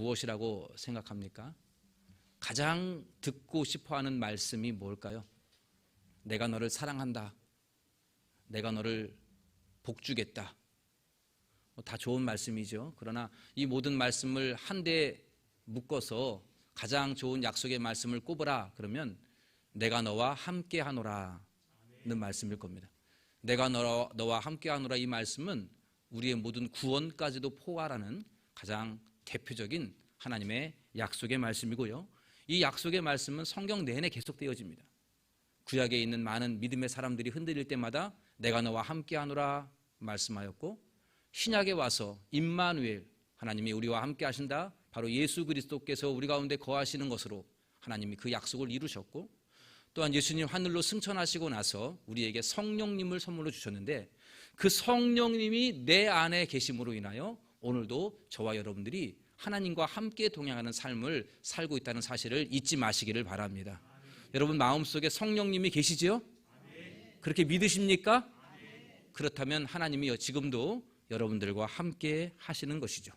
무엇이라고 생각합니까? 가장 듣고 싶어하는 말씀이 뭘까요? 내가 너를 사랑한다. 내가 너를 복주겠다. 다 좋은 말씀이죠. 그러나 이 모든 말씀을 한데 묶어서 가장 좋은 약속의 말씀을 꼽으라 그러면 내가 너와 함께 하노라는 말씀일 겁니다. 내가 너와 함께 하노라 이 말씀은 우리의 모든 구원까지도 포괄하는 가장 대표적인 하나님의 약속의 말씀이고요. 이 약속의 말씀은 성경 내내 계속되어집니다. 구약에 있는 많은 믿음의 사람들이 흔들릴 때마다 내가 너와 함께 하노라 말씀하였고, 신약에 와서 임마누엘, 하나님이 우리와 함께 하신다, 바로 예수 그리스도께서 우리 가운데 거하시는 것으로 하나님이 그 약속을 이루셨고, 또한 예수님 하늘로 승천하시고 나서 우리에게 성령님을 선물로 주셨는데 그 성령님이 내 안에 계심으로 인하여 오늘도 저와 여러분들이 하나님과 함께 동행하는 삶을 살고 있다는 사실을 잊지 마시기를 바랍니다. 여러분 마음속에 성령님이 계시지요? 그렇게 믿으십니까? 그렇다면 하나님이 지금도 여러분들과 함께 하시는 것이죠.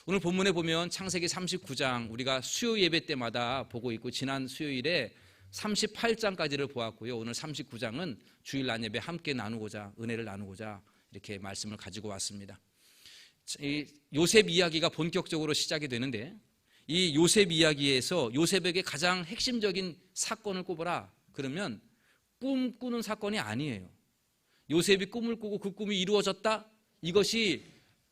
오늘 본문에 보면 창세기 39장 우리가 수요 예배 때마다 보고 있고, 지난 수요일에 38장까지를 보았고요. 오늘 39장은 주일 날 예배 함께 나누고자, 은혜를 나누고자 이렇게 말씀을 가지고 왔습니다. 이 요셉 이야기가 본격적으로 시작이 되는데, 이 요셉 이야기에서 요셉에게 가장 핵심적인 사건을 꼽으라 그러면 꿈꾸는 사건이 아니에요. 요셉이 꿈을 꾸고 그 꿈이 이루어졌다, 이것이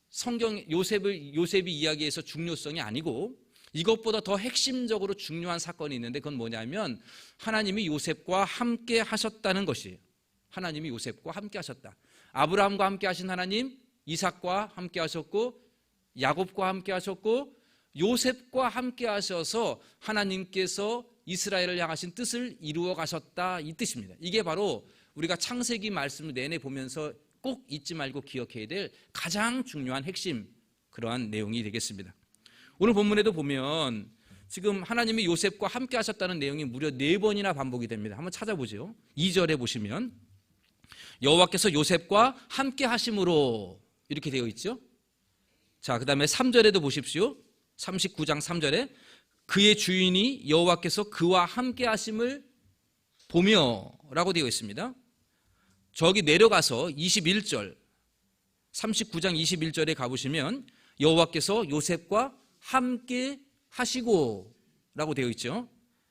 성경 요셉이 이야기에서 중요성이 아니고, 이것보다 더 핵심적으로 중요한 사건이 있는데 그건 뭐냐면 하나님이 요셉과 함께 하셨다는 것이에요. 하나님이 요셉과 함께 하셨다. 아브라함과 함께 하신 하나님, 이삭과 함께 하셨고, 야곱과 함께 하셨고, 요셉과 함께 하셔서 하나님께서 이스라엘을 향하신 뜻을 이루어 가셨다, 이 뜻입니다. 이게 바로 우리가 창세기 말씀을 내내 보면서 꼭 잊지 말고 기억해야 될 가장 중요한 핵심, 그러한 내용이 되겠습니다. 오늘 본문에도 보면 지금 하나님이 요셉과 함께 하셨다는 내용이 무려 4번이나 반복이 됩니다. 한번 찾아보죠. 2절에 보시면 여호와께서 요셉과 함께 하심으로 이렇게 되어 있죠. 자, 그 다음에 3절에도 보십시오. 39장 3절에 그의 주인이 여호와께서 그와 함께 하심을 보며 라고 되어 있습니다. 저기 내려가서 21절, 39장 21절에 가보시면 여호와께서 요셉과 함께 하시고 라고 되어 있죠.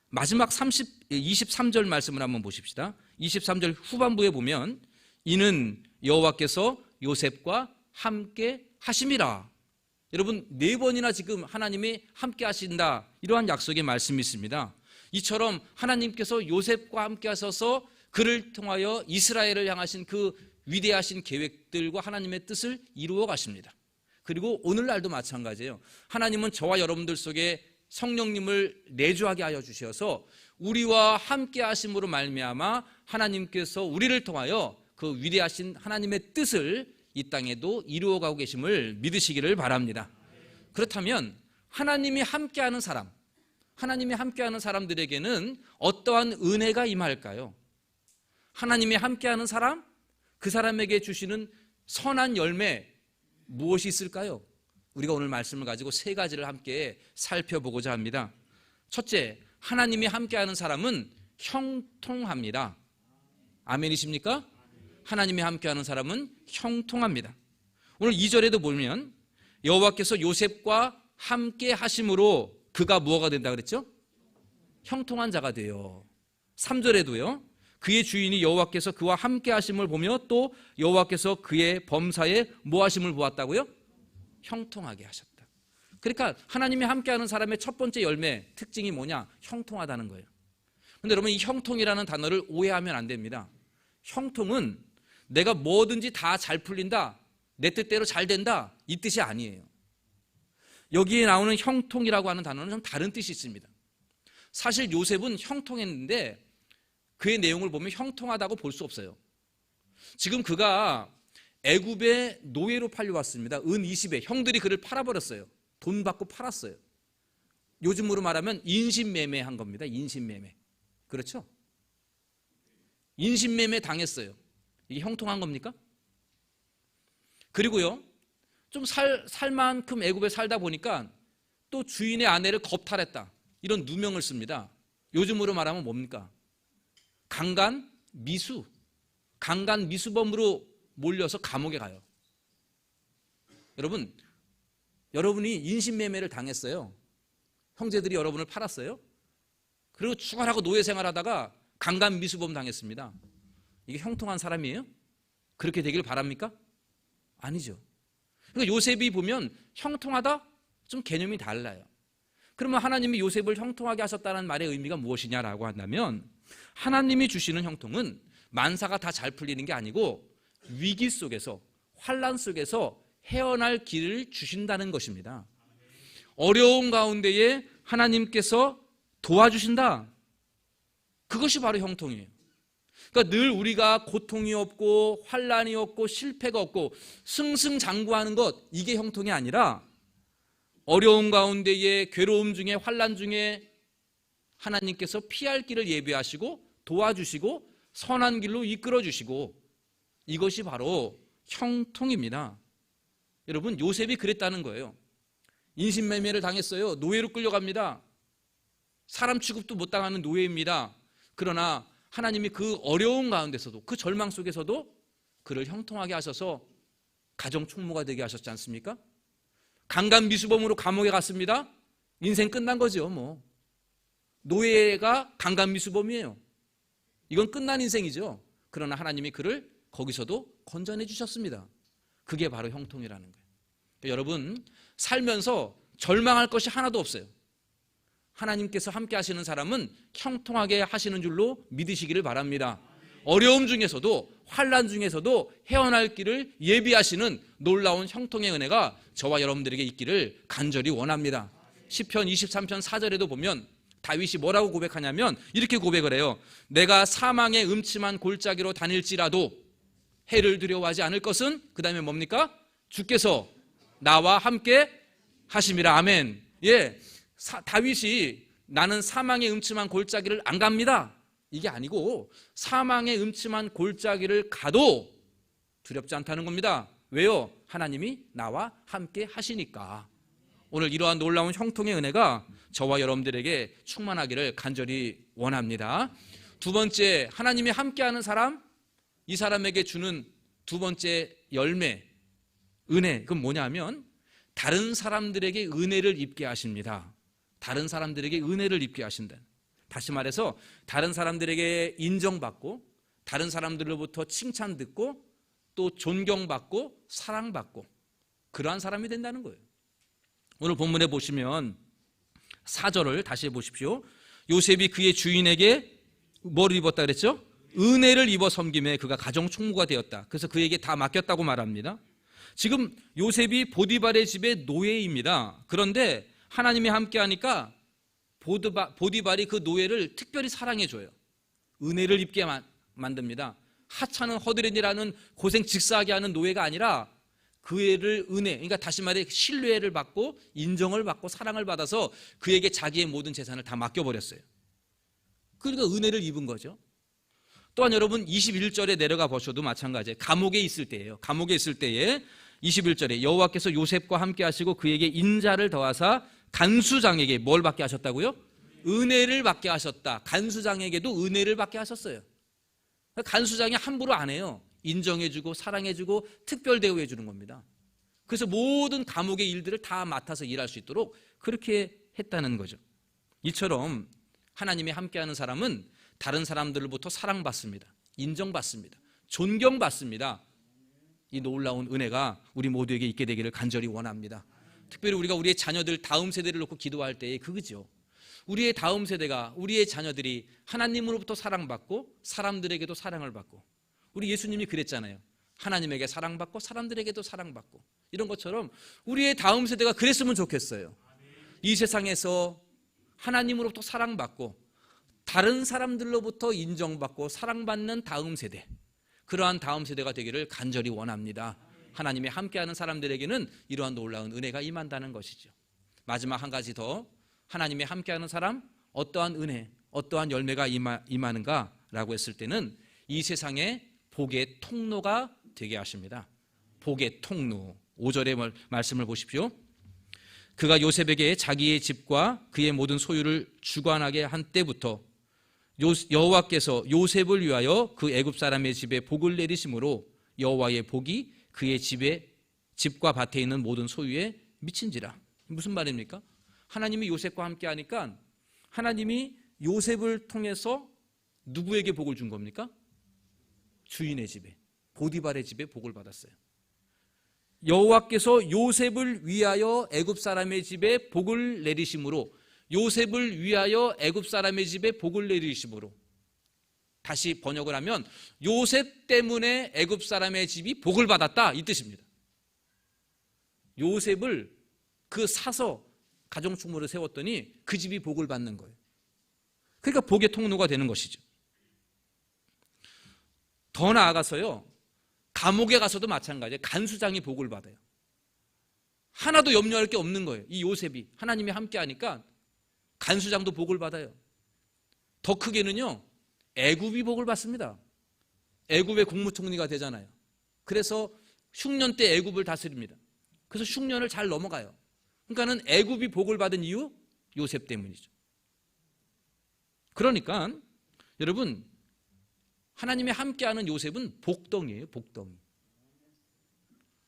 마지막 23절 말씀을 한번 보십시다. 23절 후반부에 보면 이는 여호와께서 요셉과 함께 하심이라. 여러분 4번이나 지금 하나님이 함께 하신다, 이러한 약속의 말씀이 있습니다. 이처럼 하나님께서 요셉과 함께 하셔서 그를 통하여 이스라엘을 향하신 그 위대하신 계획들과 하나님의 뜻을 이루어 가십니다. 그리고 오늘날도 마찬가지예요. 하나님은 저와 여러분들 속에 성령님을 내주하게 하여 주셔서 우리와 함께 하심으로 말미암아 하나님께서 우리를 통하여 그 위대하신 하나님의 뜻을 이 땅에도 이루어가고 계심을 믿으시기를 바랍니다. 그렇다면 하나님이 함께하는 사람, 하나님이 함께하는 사람들에게는 어떠한 은혜가 임할까요? 하나님이 함께하는 사람, 그 사람에게 주시는 선한 열매 무엇이 있을까요? 우리가 오늘 말씀을 가지고 3가지를 함께 살펴보고자 합니다. 첫째, 하나님이 함께하는 사람은 형통합니다. 아멘이십니까? 하나님이 함께하는 사람은 형통합니다. 오늘 2절에도 보면 여호와께서 요셉과 함께 하심으로 그가 무엇가 된다 그랬죠? 형통한 자가 돼요. 3절에도요. 그의 주인이 여호와께서 그와 함께 하심을 보며 또 여호와께서 그의 범사에 뭐 하심을 보았다고요? 형통하게 하셨다. 그러니까 하나님이 함께하는 사람의 첫 번째 열매, 특징이 뭐냐? 형통하다는 거예요. 그런데 여러분 이 형통이라는 단어를 오해하면 안 됩니다. 형통은 내가 뭐든지 다 잘 풀린다, 내 뜻대로 잘 된다, 이 뜻이 아니에요. 여기에 나오는 형통이라고 하는 단어는 좀 다른 뜻이 있습니다. 사실 요셉은 형통했는데 그의 내용을 보면 형통하다고 볼 수 없어요. 지금 그가 애굽의 노예로 팔려왔습니다. 은 20에 형들이 그를 팔아버렸어요. 돈 받고 팔았어요. 요즘으로 말하면 인신매매한 겁니다. 인신매매. 그렇죠? 인신매매 당했어요. 이게 형통한 겁니까? 그리고요, 좀 살 만큼 애굽에 살다 보니까 또 주인의 아내를 겁탈했다. 이런 누명을 씁니다. 요즘으로 말하면 뭡니까? 강간 미수. 강간 미수범으로 몰려서 감옥에 가요. 여러분이 인신매매를 당했어요. 형제들이 여러분을 팔았어요. 그리고 죽어라고 노예 생활하다가 강간 미수범 당했습니다. 이게 형통한 사람이에요? 그렇게 되길 바랍니까? 아니죠. 그러니까 요셉이 보면 형통하다? 좀 개념이 달라요. 그러면 하나님이 요셉을 형통하게 하셨다는 말의 의미가 무엇이냐라고 한다면, 하나님이 주시는 형통은 만사가 다 잘 풀리는 게 아니고 위기 속에서, 환난 속에서 헤어날 길을 주신다는 것입니다. 어려운 가운데에 하나님께서 도와주신다. 그것이 바로 형통이에요. 그러니까 늘 우리가 고통이 없고 환난이 없고 실패가 없고 승승장구하는 것, 이게 형통이 아니라 어려운 가운데에, 괴로움 중에, 환난 중에 하나님께서 피할 길을 예비하시고 도와주시고 선한 길로 이끌어 주시고, 이것이 바로 형통입니다. 여러분, 요셉이 그랬다는 거예요. 인신매매를 당했어요. 노예로 끌려갑니다. 사람 취급도 못 당하는 노예입니다. 그러나 하나님이 그 어려운 가운데서도, 그 절망 속에서도 그를 형통하게 하셔서 가정 총무가 되게 하셨지 않습니까? 강간 미수범으로 감옥에 갔습니다. 인생 끝난 거죠. 뭐 노예가 강간 미수범이에요. 이건 끝난 인생이죠. 그러나 하나님이 그를 거기서도 건져내 주셨습니다. 그게 바로 형통이라는 거예요. 여러분, 살면서 절망할 것이 하나도 없어요. 하나님께서 함께 하시는 사람은 형통하게 하시는 줄로 믿으시기를 바랍니다. 어려움 중에서도, 환난 중에서도 헤어날 길을 예비하시는 놀라운 형통의 은혜가 저와 여러분들에게 있기를 간절히 원합니다. 시편 23편 4절에도 보면 다윗이 뭐라고 고백하냐면 이렇게 고백을 해요. 내가 사망의 음침한 골짜기로 다닐지라도 해를 두려워하지 않을 것은, 그 다음에 뭡니까? 주께서 나와 함께 하심이라. 아멘. 예, 다윗이 나는 사망의 음침한 골짜기를 안 갑니다, 이게 아니고 사망의 음침한 골짜기를 가도 두렵지 않다는 겁니다. 왜요? 하나님이 나와 함께 하시니까. 오늘 이러한 놀라운 형통의 은혜가 저와 여러분들에게 충만하기를 간절히 원합니다. 두 번째, 하나님이 함께하는 사람, 이 사람에게 주는 두 번째 열매, 은혜, 그건 뭐냐면 다른 사람들에게 은혜를 입게 하십니다. 다른 사람들에게 은혜를 입게 하신다. 다시 말해서 다른 사람들에게 인정받고, 다른 사람들로부터 칭찬 듣고, 또 존경받고 사랑받고, 그러한 사람이 된다는 거예요. 오늘 본문에 보시면 4절을 다시 보십시오. 요셉이 그의 주인에게 뭐를 입었다 그랬죠? 은혜를 입어 섬김에 그가 가정 총무가 되었다. 그래서 그에게 다 맡겼다고 말합니다. 지금 요셉이 보디발의 집의 노예입니다. 그런데 하나님이 함께하니까 보디발이 그 노예를 특별히 사랑해줘요. 은혜를 입게 만듭니다. 하찮은 허드렛이라는 고생 직사하게 하는 노예가 아니라 그 애를 은혜, 그러니까 다시 말해 신뢰를 받고 인정을 받고 사랑을 받아서 그에게 자기의 모든 재산을 다 맡겨버렸어요. 그러니까 은혜를 입은 거죠. 또한 여러분 21절에 내려가 보셔도 마찬가지예요. 감옥에 있을 때예요. 감옥에 있을 때에 21절에 여호와께서 요셉과 함께 하시고 그에게 인자를 더하사 간수장에게 뭘 받게 하셨다고요? 은혜를 받게 하셨다. 간수장에게도 은혜를 받게 하셨어요. 간수장이 함부로 안 해요. 인정해주고 사랑해주고 특별 대우해주는 겁니다. 그래서 모든 감옥의 일들을 다 맡아서 일할 수 있도록 그렇게 했다는 거죠. 이처럼 하나님이 함께하는 사람은 다른 사람들로부터 사랑받습니다. 인정받습니다. 존경받습니다. 이 놀라운 은혜가 우리 모두에게 있게 되기를 간절히 원합니다. 특별히 우리가 우리의 자녀들, 다음 세대를 놓고 기도할 때에 그거죠. 우리의 다음 세대가, 우리의 자녀들이 하나님으로부터 사랑받고 사람들에게도 사랑을 받고, 우리 예수님이 그랬잖아요. 하나님에게 사랑받고 사람들에게도 사랑받고, 이런 것처럼 우리의 다음 세대가 그랬으면 좋겠어요. 이 세상에서 하나님으로부터 사랑받고 다른 사람들로부터 인정받고 사랑받는 다음 세대, 그러한 다음 세대가 되기를 간절히 원합니다. 하나님이 함께하는 사람들에게는 이러한 놀라운 은혜가 임한다는 것이죠. 마지막 한 가지 더, 하나님이 함께하는 사람, 어떠한 은혜, 어떠한 열매가 임하는가라고 했을 때는 이 세상에 복의 통로가 되게 하십니다. 복의 통로. 5절의 말씀을 보십시오. 그가 요셉에게 자기의 집과 그의 모든 소유를 주관하게 한 때부터 여호와께서 요셉을 위하여 그 애굽 사람의 집에 복을 내리심으로 여호와의 복이 그의 집과 밭에 있는 모든 소유에 미친지라. 무슨 말입니까? 하나님이 요셉과 함께 하니까 하나님이 요셉을 통해서 누구에게 복을 준 겁니까? 주인의 집에, 보디발의 집에 복을 받았어요. 여호와께서 요셉을 위하여 애굽 사람의 집에 복을 내리심으로, 요셉을 위하여 애굽 사람의 집에 복을 내리심으로, 다시 번역을 하면 요셉 때문에 애굽 사람의 집이 복을 받았다, 이 뜻입니다. 요셉을 사서 가정축물을 세웠더니 그 집이 복을 받는 거예요. 그러니까 복의 통로가 되는 것이죠. 더 나아가서요, 감옥에 가서도 마찬가지예요. 간수장이 복을 받아요. 하나도 염려할 게 없는 거예요. 이 요셉이 하나님이 함께 하니까 간수장도 복을 받아요. 더 크게는요, 애굽이 복을 받습니다. 애굽의 국무총리가 되잖아요. 그래서 흉년 때 애굽을 다스립니다. 그래서 흉년을 잘 넘어가요. 그러니까는 애굽이 복을 받은 이유, 요셉 때문이죠. 그러니까 여러분, 하나님이 함께하는 요셉은 복덩이에요. 복덩이.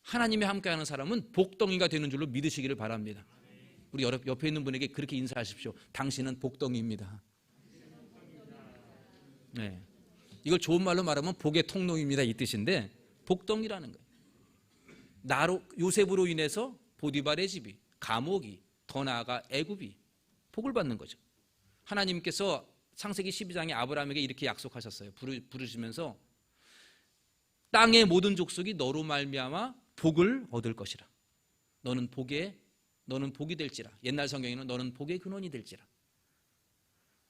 하나님이 함께하는 사람은 복덩이가 되는 줄로 믿으시기를 바랍니다. 우리 옆에 있는 분에게 그렇게 인사하십시오. 당신은 복덩이입니다. 네. 이걸 좋은 말로 말하면 복의 통로입니다, 이 뜻인데, 복덩이라는 거예요. 요셉으로 인해서 보디발의 집이, 감옥이, 더 나아가 애굽이 복을 받는 거죠. 하나님께서 창세기 12장에 아브라함에게 이렇게 약속하셨어요. 부르시면서 땅의 모든 족속이 너로 말미암아 복을 얻을 것이라. 너는 복이 될지라. 옛날 성경에는 너는 복의 근원이 될지라.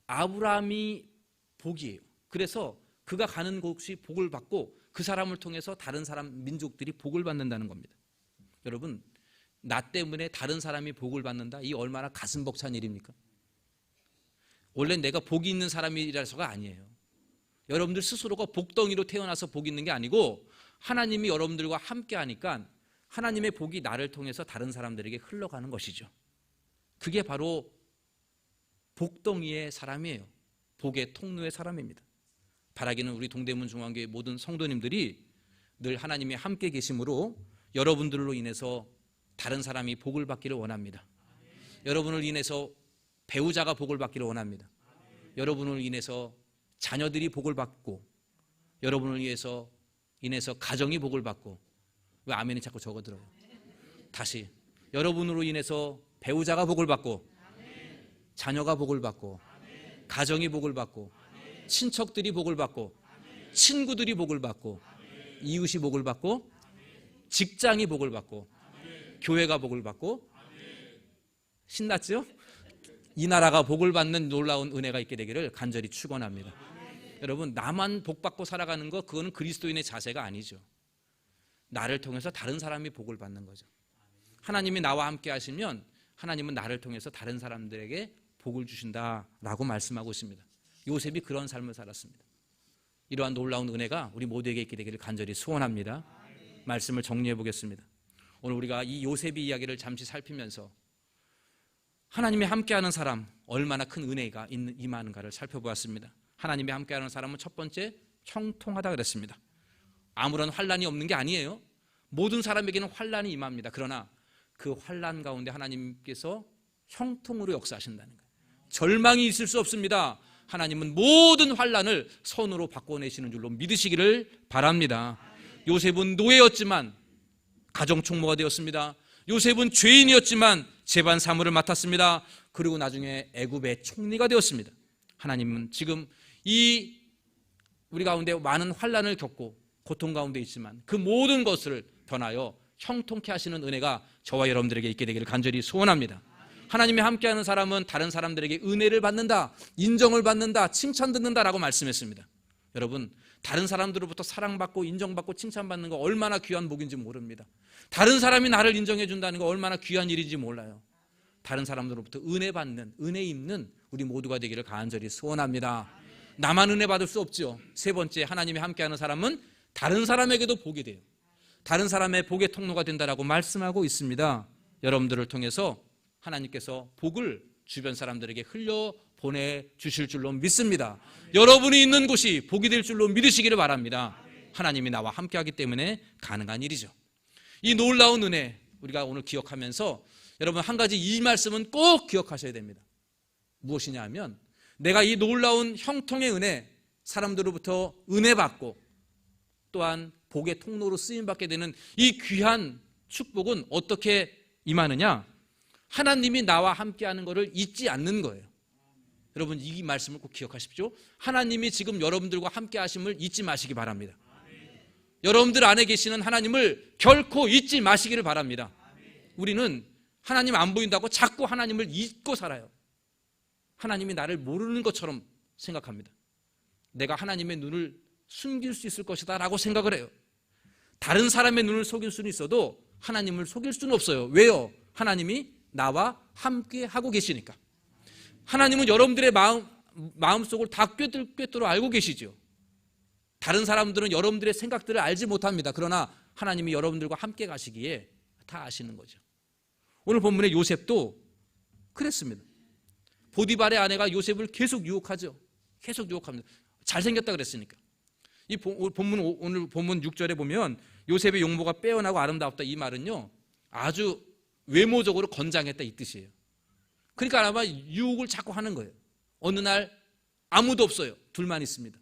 아브라함이 복이에요. 그래서 그가 가는 곳이 복을 받고 그 사람을 통해서 다른 사람 민족들이 복을 받는다는 겁니다. 여러분, 나 때문에 다른 사람이 복을 받는다, 이 얼마나 가슴 벅찬 일입니까? 원래 내가 복이 있는 사람이라서가 아니에요. 여러분들 스스로가 복덩이로 태어나서 복이 있는 게 아니고 하나님이 여러분들과 함께 하니까 하나님의 복이 나를 통해서 다른 사람들에게 흘러가는 것이죠. 그게 바로 복덩이의 사람이에요. 복의 통로의 사람입니다. 바라기는 우리 동대문 중앙교회 모든 성도님들이 늘 하나님이 함께 계심으로 여러분들로 인해서 다른 사람이 복을 받기를 원합니다. 여러분을 인해서 배우자가 복을 받기를 원합니다. 여러분을 인해서 자녀들이 복을 받고, 여러분을 인해서 가정이 복을 받고. 왜 아멘이 자꾸 적어들어요? 다시, 여러분으로 인해서 배우자가 복을 받고, 자녀가 복을 받고, 가정이 복을 받고, 친척들이 복을 받고, 친구들이 복을 받고, 이웃이 복을 받고, 직장이 복을 받고, 교회가 복을 받고. 신났죠? 이 나라가 복을 받는 놀라운 은혜가 있게 되기를 간절히 축원합니다. 여러분, 나만 복받고 살아가는 거, 그거는 그리스도인의 자세가 아니죠. 나를 통해서 다른 사람이 복을 받는 거죠. 하나님이 나와 함께 하시면 하나님은 나를 통해서 다른 사람들에게 복을 주신다라고 말씀하고 있습니다. 요셉이 그런 삶을 살았습니다. 이러한 놀라운 은혜가 우리 모두에게 있게 되기를 간절히 소원합니다. 말씀을 정리해 보겠습니다. 오늘 우리가 이 요셉의 이야기를 잠시 살피면서 하나님이 함께하는 사람, 얼마나 큰 은혜가 임하는가를 살펴보았습니다. 하나님이 함께하는 사람은 첫 번째, 형통하다 그랬습니다. 아무런 환난이 없는 게 아니에요. 모든 사람에게는 환난이 임합니다. 그러나 그 환난 가운데 하나님께서 형통으로 역사하신다는 거예요. 절망이 있을 수 없습니다. 하나님은 모든 환난을 선으로 바꿔내시는 줄로 믿으시기를 바랍니다. 요셉은 노예였지만 가정총무가 되었습니다. 요셉은 죄인이었지만 재반 사무를 맡았습니다. 그리고 나중에 애굽의 총리가 되었습니다. 하나님은 지금 우리 가운데 많은 환난을 겪고 고통 가운데 있지만 그 모든 것을 변하여 형통케 하시는 은혜가 저와 여러분들에게 있게 되기를 간절히 소원합니다. 하나님이 함께하는 사람은 다른 사람들에게 은혜를 받는다, 인정을 받는다, 칭찬듣는다라고 말씀했습니다. 여러분, 다른 사람들로부터 사랑받고 인정받고 칭찬받는 거 얼마나 귀한 복인지 모릅니다. 다른 사람이 나를 인정해 준다는 거 얼마나 귀한 일인지 몰라요. 다른 사람들로부터 은혜 받는, 은혜 입는 우리 모두가 되기를 간절히 소원합니다. 나만 은혜 받을 수 없죠. 세 번째, 하나님이 함께하는 사람은 다른 사람에게도 복이 돼요. 다른 사람의 복의 통로가 된다라고 말씀하고 있습니다. 여러분들을 통해서 하나님께서 복을 주변 사람들에게 흘려 보내주실 줄로 믿습니다. 여러분이 있는 곳이 복이 될 줄로 믿으시기를 바랍니다. 하나님이 나와 함께하기 때문에 가능한 일이죠. 이 놀라운 은혜 우리가 오늘 기억하면서 여러분 한 가지 이 말씀은 꼭 기억하셔야 됩니다. 무엇이냐 하면 내가 이 놀라운 형통의 은혜, 사람들로부터 은혜 받고 또한 복의 통로로 쓰임받게 되는 이 귀한 축복은 어떻게 임하느냐? 하나님이 나와 함께하는 것을 잊지 않는 거예요. 여러분 이 말씀을 꼭 기억하십시오. 하나님이 지금 여러분들과 함께 하심을 잊지 마시기 바랍니다. 여러분들 안에 계시는 하나님을 결코 잊지 마시기를 바랍니다. 우리는 하나님 안 보인다고 자꾸 하나님을 잊고 살아요. 하나님이 나를 모르는 것처럼 생각합니다. 내가 하나님의 눈을 숨길 수 있을 것이다 라고 생각을 해요. 다른 사람의 눈을 속일 수는 있어도 하나님을 속일 수는 없어요. 왜요? 하나님이 나와 함께 하고 계시니까. 하나님은 여러분들의 마음속을 다 꿰뚫 알고 계시죠. 다른 사람들은 여러분들의 생각들을 알지 못합니다. 그러나 하나님이 여러분들과 함께 가시기에 다 아시는 거죠. 오늘 본문의 요셉도 그랬습니다. 보디발의 아내가 요셉을 계속 유혹하죠. 계속 유혹합니다. 잘생겼다 그랬으니까. 이 오늘 본문 6절에 보면 요셉의 용모가 빼어나고 아름다웠다 이 말은요 아주 외모적으로 건장했다 이 뜻이에요. 그러니까 아마 유혹을 자꾸 하는 거예요. 어느 날 아무도 없어요. 둘만 있습니다.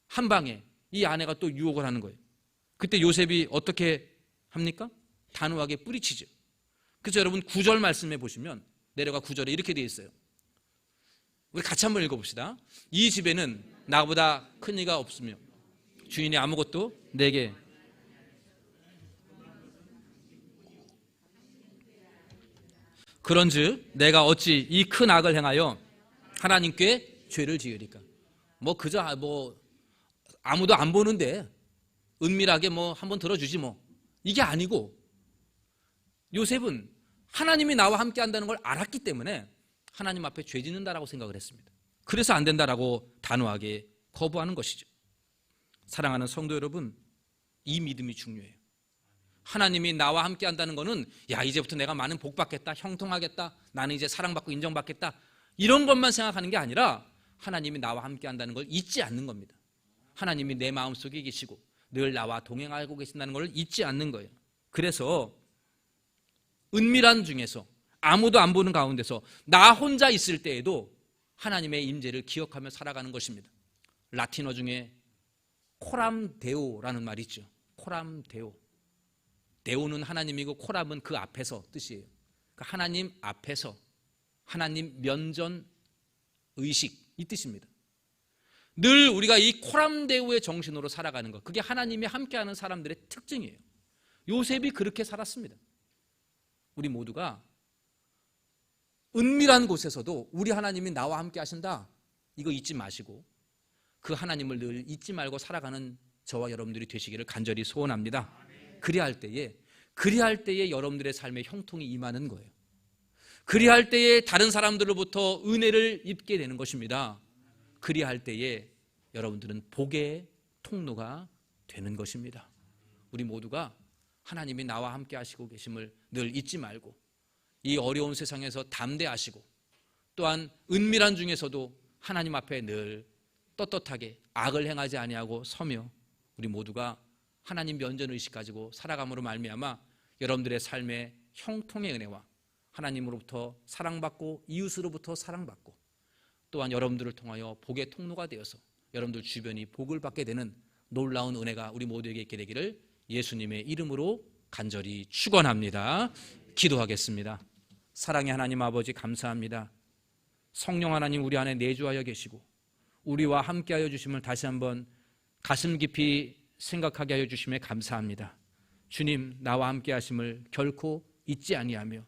한 방에 이 아내가 또 유혹을 하는 거예요. 그때 요셉이 어떻게 합니까? 단호하게 뿌리치죠. 그래서 여러분 9절 말씀해 보시면 내려가 9절에 이렇게 되어 있어요. 우리 같이 한번 읽어봅시다. 이 집에는 나보다 큰 이가 없으며 주인이 아무것도 내게 그런즉 내가 어찌 이 큰 악을 행하여 하나님께 죄를 지으리까. 그저 아무도 안 보는데 은밀하게 한번 들어주지 이게 아니고 요셉은 하나님이 나와 함께 한다는 걸 알았기 때문에 하나님 앞에 죄 짓는다라고 생각을 했습니다. 그래서 안 된다라고 단호하게 거부하는 것이죠. 사랑하는 성도 여러분, 이 믿음이 중요해요. 하나님이 나와 함께 한다는 것은 이제부터 내가 많은 복 받겠다, 형통하겠다, 나는 이제 사랑받고 인정받겠다 이런 것만 생각하는 게 아니라 하나님이 나와 함께 한다는 걸 잊지 않는 겁니다. 하나님이 내 마음속에 계시고 늘 나와 동행하고 계신다는 걸 잊지 않는 거예요. 그래서 은밀한 중에서 아무도 안 보는 가운데서 나 혼자 있을 때에도 하나님의 임재를 기억하며 살아가는 것입니다. 라틴어 중에 코람 데오라는 말이 있죠. 코람 데오. 데오는 하나님이고 코람은 그 앞에서 뜻이에요. 그러니까 하나님 앞에서 하나님 면전 의식 이 뜻입니다. 늘 우리가 이 코람 데오의 정신으로 살아가는 것, 그게 하나님이 함께하는 사람들의 특징이에요. 요셉이 그렇게 살았습니다. 우리 모두가 은밀한 곳에서도 우리 하나님이 나와 함께 하신다 이거 잊지 마시고 그 하나님을 늘 잊지 말고 살아가는 저와 여러분들이 되시기를 간절히 소원합니다. 그리할 때에 여러분들의 삶에 형통이 임하는 거예요. 그리할 때에 다른 사람들로부터 은혜를 입게 되는 것입니다. 그리할 때에 여러분들은 복의 통로가 되는 것입니다. 우리 모두가 하나님이 나와 함께 하시고 계심을 늘 잊지 말고 이 어려운 세상에서 담대하시고 또한 은밀한 중에서도 하나님 앞에 늘 떳떳하게 악을 행하지 아니하고 서며 우리 모두가 하나님 면전의식 가지고 살아감으로 말미암아 여러분들의 삶에 형통의 은혜와 하나님으로부터 사랑받고 이웃으로부터 사랑받고 또한 여러분들을 통하여 복의 통로가 되어서 여러분들 주변이 복을 받게 되는 놀라운 은혜가 우리 모두에게 있게 되기를 예수님의 이름으로 간절히 축원합니다. 기도하겠습니다. 사랑의 하나님 아버지 감사합니다. 성령 하나님 우리 안에 내주하여 계시고 우리와 함께하여 주심을 다시 한번 가슴 깊이 생각하게 하여 주심에 감사합니다. 주님 나와 함께 하심을 결코 잊지 아니하며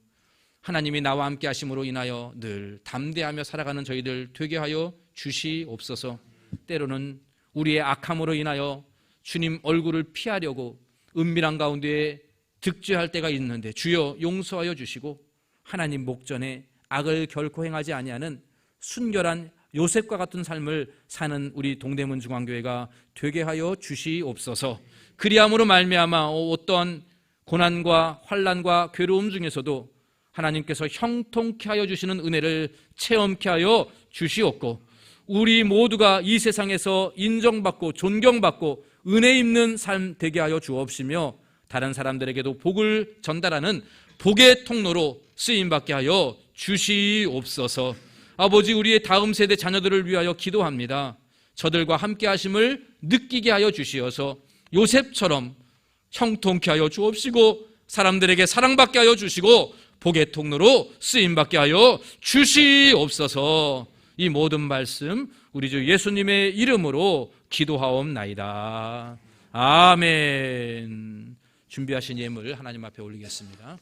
하나님이 나와 함께 하심으로 인하여 늘 담대하며 살아가는 저희들 되게 하여 주시옵소서. 때로는 우리의 악함으로 인하여 주님 얼굴을 피하려고 은밀한 가운데에 득죄할 때가 있는데 주여 용서하여 주시고 하나님 목전에 악을 결코 행하지 아니하는 순결한 요셉과 같은 삶을 사는 우리 동대문 중앙교회가 되게 하여 주시옵소서. 그리함으로 말미암아 어떠한 고난과 환난과 괴로움 중에서도 하나님께서 형통케 하여 주시는 은혜를 체험케 하여 주시옵고, 우리 모두가 이 세상에서 인정받고 존경받고 은혜 입는 삶 되게 하여 주옵시며, 다른 사람들에게도 복을 전달하는 복의 통로로 쓰임받게 하여 주시옵소서. 아버지, 우리의 다음 세대 자녀들을 위하여 기도합니다. 저들과 함께 하심을 느끼게 하여 주시어서 요셉처럼 형통케 하여 주옵시고, 사람들에게 사랑받게 하여 주시고 복의 통로로 쓰임받게 하여 주시옵소서. 이 모든 말씀 우리 주 예수님의 이름으로 기도하옵나이다. 아멘. 준비하신 예물 하나님 앞에 올리겠습니다.